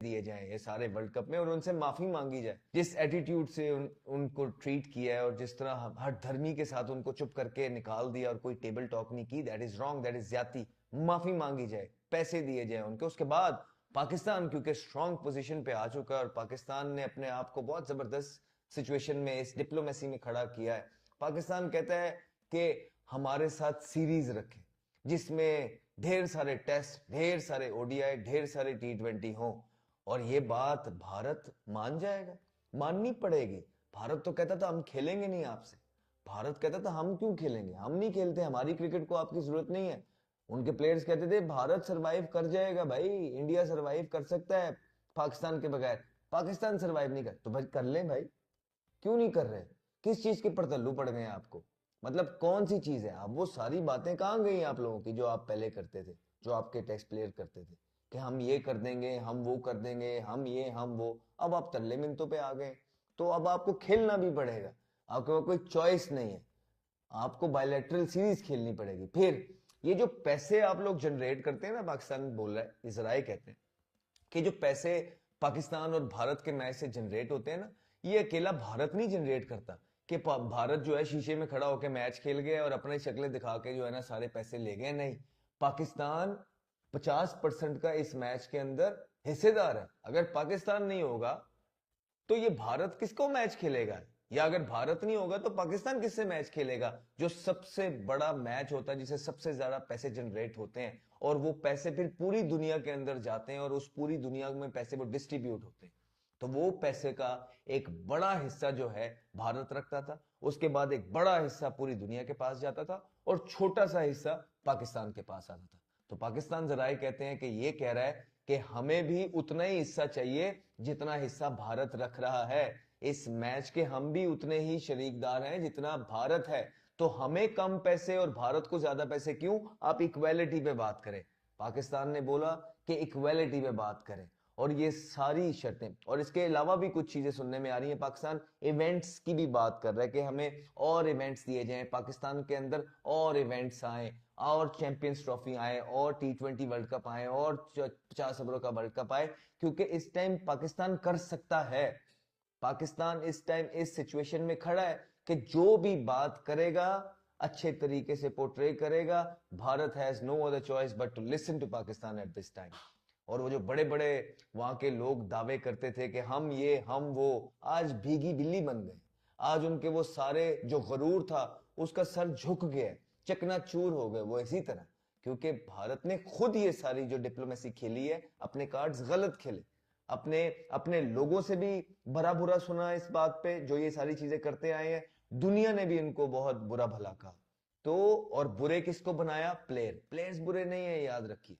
दिए जाएं ये सारे वर्ल्ड कप में और उनसे माफी मांगी जाए। जिस एटीट्यूड से उनको ट्रीट किया है और जिस तरह हर धर्मी के साथ उनको चुप करके निकाल दिया और कोई टेबल टॉक नहीं की, that is wrong, that is ज्यादती। माफी मांगी जाए, पैसे दिए जाए उनको। उसके बाद पाकिस्तान क्योंकि स्ट्रांग पोजीशन पे आ चुका है और पाकिस्तान ने अपने आप को बहुत जबरदस्त सिचुएशन में इस डिप्लोमेसी में खड़ा किया है। पाकिस्तान कहता है कि हमारे साथ सीरीज रखें जिसमें ढेर सारे टेस्ट, ढेर सारे ओडीआई, ढेर सारे T20 हों। और ये बात भारत मान जाएगा? माननी पड़ेगी। भारत तो कहता था हम खेलेंगे नहीं आपसे। भारत कहता था हम क्यों खेलेंगे, हम नहीं खेलते, हमारी क्रिकेट को आपकी जरूरत नहीं है। उनके प्लेयर्स कहते थे भारत सरवाइव कर जाएगा भाई, इंडिया सरवाइव कर सकता है पाकिस्तान के बगैर। पाकिस्तान सरवाइव नहीं कर तो भाई कर ले भाई, क्यों नहीं कर रहे? किस चीज के परतल्लू पड़ गए आपको? मतलब कौन सी चीज है? अब वो सारी बातें कहाँ गई आप लोगों की जो आप पहले करते थे, जो आपके टेस्ट प्लेयर करते थे कि हम ये कर देंगे, हम वो कर देंगे, हम ये हम वो। अब आप तल्ले मिनटों पे आ गए, तो अब आपको खेलना भी पड़ेगा। आपके पास कोई चॉइस नहीं है, आपको बायलैटरल सीरीज खेलनी पड़ेगी। फिर ये जो पैसे आप लोग जनरेट करते हैं ना, पाकिस्तान बोल रहा है, इसराइल कहते हैं कि जो पैसे पाकिस्तान और भारत के मैच से जनरेट होते हैं ना, ये अकेला भारत नहीं जनरेट करता कि भारत जो है शीशे में खड़ा होकर मैच खेल गया और अपनी शक्लें दिखा के जो है ना सारे पैसे ले गए। नहीं, पाकिस्तान 50% का इस मैच के अंदर हिस्सेदार है। अगर पाकिस्तान नहीं होगा तो ये भारत किसको मैच खेलेगा? या अगर भारत नहीं होगा तो पाकिस्तान किससे मैच खेलेगा? जो सबसे बड़ा मैच होता है, जिसे सबसे ज्यादा पैसे जनरेट होते हैं और वो पैसे फिर पूरी दुनिया के अंदर जाते हैं और उस पूरी दुनिया में पैसे वो डिस्ट्रीब्यूट होते हैं। तो वो पैसे का एक बड़ा हिस्सा जो है भारत रखता था, उसके बाद एक बड़ा हिस्सा पूरी दुनिया के पास जाता था और छोटा सा हिस्सा पाकिस्तान के पास आता था। तो पाकिस्तान जराए कहते हैं कि ये कह रहा है कि हमें भी उतना ही हिस्सा चाहिए जितना हिस्सा भारत रख रहा है। इस मैच के हम भी उतने ही शरीकदार हैं जितना भारत है। तो हमें कम पैसे और भारत को ज्यादा पैसे क्यों? आप इक्वेलिटी पे बात करें। पाकिस्तान ने बोला कि इक्वेलिटी पे बात करें और ये सारी शर्तें, और इसके अलावा भी कुछ चीजें सुनने में आ रही हैं। पाकिस्तान इवेंट्स की भी बात कर रहा है कि हमें और इवेंट्स दिए जाएं, पाकिस्तान के अंदर और इवेंट्स आए और चैंपियंस ट्रॉफी आए और T20 वर्ल्ड कप आए और 50 ओवरों का वर्ल्ड कप आए। क्योंकि इस टाइम पाकिस्तान कर सकता है। पाकिस्तान इस टाइम इस सिचुएशन में खड़ा है कि जो भी बात करेगा अच्छे तरीके से पोर्ट्रे करेगा। Bharat has no other choice but to listen to Pakistan at this time. और वो जो बड़े बड़े वहां के लोग दावे करते थे कि हम ये हम वो, आज भीगी बिल्ली बन गए। आज उनके वो सारे जो गरूर था उसका सर झुक गया, चकनाचूर हो गए वो इसी तरह। क्योंकि भारत ने खुद ये सारी जो डिप्लोमेसी खेली है, अपने कार्ड्स गलत खेले। अपने अपने लोगों से भी भरा बुरा सुना इस बात पे जो ये सारी चीजें करते आए हैं। दुनिया ने भी इनको बहुत बुरा भला कहा। तो और बुरे किसको बनाया? प्लेयर्स बुरे नहीं है, याद रखिए।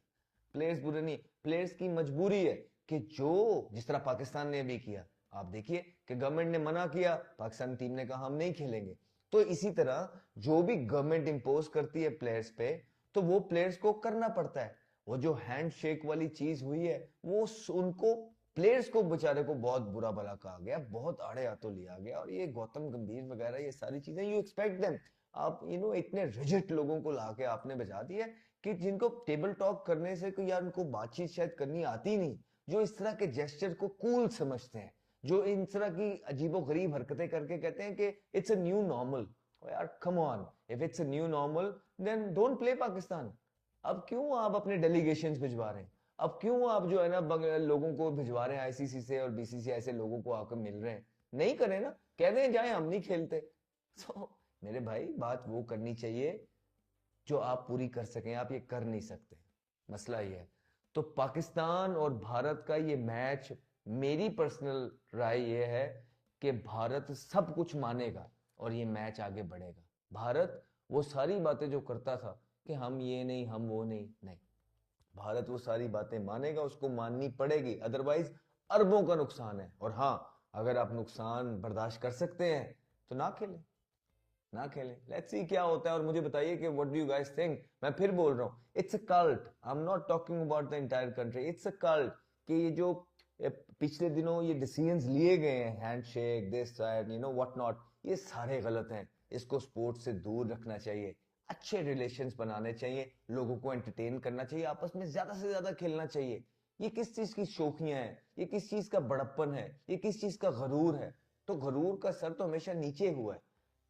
प्लेयर्स बुरे नहीं, प्लेयर्स की मजबूरी है कि जो जिस तरह पाकिस्तान ने भी किया। आप देखिए कि गवर्नमेंट ने मना किया, पाकिस्तान टीम ने कहा हम नहीं खेलेंगे। तो इसी तरह जो भी गवर्नमेंट इंपोज करती है प्लेयर्स पे, तो वो प्लेयर्स को करना पड़ता है। वो जो हैंड शेक वाली चीज हुई है, वो उनको प्लेयर्स को बेचारे को बहुत बुरा भला कहा गया, बहुत आड़े हाथों लिया गया। और ये गौतम गंभीर वगैरह ये सारी चीजें, यू एक्सपेक्ट देम, आप इतने रिजिड लोगों को लाके आपने बजा दिया कि जिनको टेबल टॉक करने से कोई यार उनको बातचीत शायद करनी आती नहीं, जो इस तरह के जेस्चर को कूल समझते हैं, जो इन तरह की अजीबो गरीब हरकतें करके कहते हैं कि इट्स अ न्यू नॉर्मल। यार come on, if it's a new normal then don't play Pakistan. अब क्यों आप अपने डेलीगेशंस भिजवा रहे हैं? अब क्यों आप जो है ना लोगों को भिजवा रहे हैं आईसीसी से और बीसीसीआई से, लोगों को आकर मिल रहे हैं? नहीं करें ना, कह दें जाए हम नहीं खेलते। तो मेरे भाई बात वो करनी चाहिए जो आप पूरी कर सकें, आप ये कर नहीं सकते, मसला ये है। तो पाकिस्तान और भारत का ये मैच, मेरी पर्सनल राय ये है कि भारत सब कुछ मानेगा और ये मैच आगे बढ़ेगा। भारत वो सारी बातें जो करता था कि हम ये नहीं हम वो नहीं, नहीं, भारत वो सारी बातें मानेगा, उसको माननी पड़ेगी, अदरवाइज अरबों का नुकसान है। और हाँ, अगर आप नुकसान बर्दाश्त कर सकते हैं तो ना खेलें, ना खेलें, लेट्स सी क्या होता है। और मुझे बताइए कि what do you guys think? मैं फिर बोल रहा हूँ, it's a cult, I am not talking about the entire country, it's a cult. कि ये जो पिछले दिनों ये डिसीजंस लिए गए हैं, handshake this that what not, ये सारे गलत हैं। इसको स्पोर्ट्स से दूर रखना चाहिए, अच्छे रिलेशंस बनाने चाहिए, लोगों को एंटरटेन करना चाहिए, आपस में ज्यादा से ज्यादा खेलना चाहिए। ये किस चीज की शौकियां हैं, ये किस चीज का बड़प्पन है, ये किस चीज का गरूर है? तो गरूर का सर तो हमेशा नीचे हुआ है।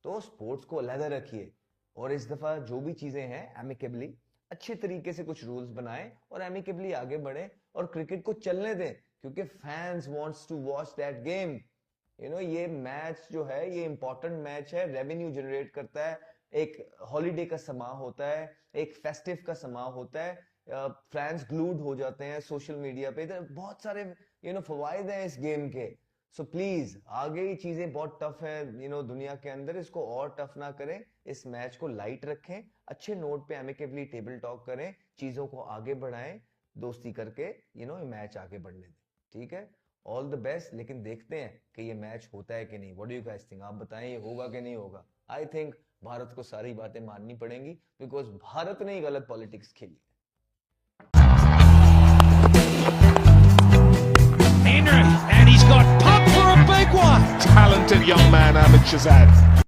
तो स्पोर्ट्स को अलग रखिए और इस दफा जो भी चीजें हैं एमिकेबली अच्छे तरीके से कुछ रूल्स बनाएं और एमिकेबली आगे बढ़े और क्रिकेट को चलने दें, क्योंकि fans wants to watch that game. ये मैच जो है ये इंपॉर्टेंट मैच है, रेवेन्यू जनरेट करता है, एक हॉलीडे का समा होता है, एक फेस्टिव का समा होता है, फैंस ग्लूड हो जाते हैं सोशल मीडिया पे, इधर बहुत सारे फवायद हैं इस गेम के। सो प्लीज आगे ही चीजें बहुत टफ है दुनिया के अंदर, इसको और टफ ना करें, इस मैच को लाइट रखें, अच्छे नोट पे एमिकेबली टेबल टॉक करें, चीजों को आगे बढ़ाएं, दोस्ती करके मैच आगे बढ़ने दें। ठीक है, ऑल द बेस्ट। लेकिन देखते हैं कि ये मैच होता है कि नहीं। What do you guys think? आप बताएं ये होगा कि नहीं होगा? आई थिंक भारत को सारी बातें माननी पड़ेंगी, बिकॉज भारत ने ही गलत पॉलिटिक्स खेली। Henry, and he's got puck for a big one. Talented young man, Ahmed Shazad.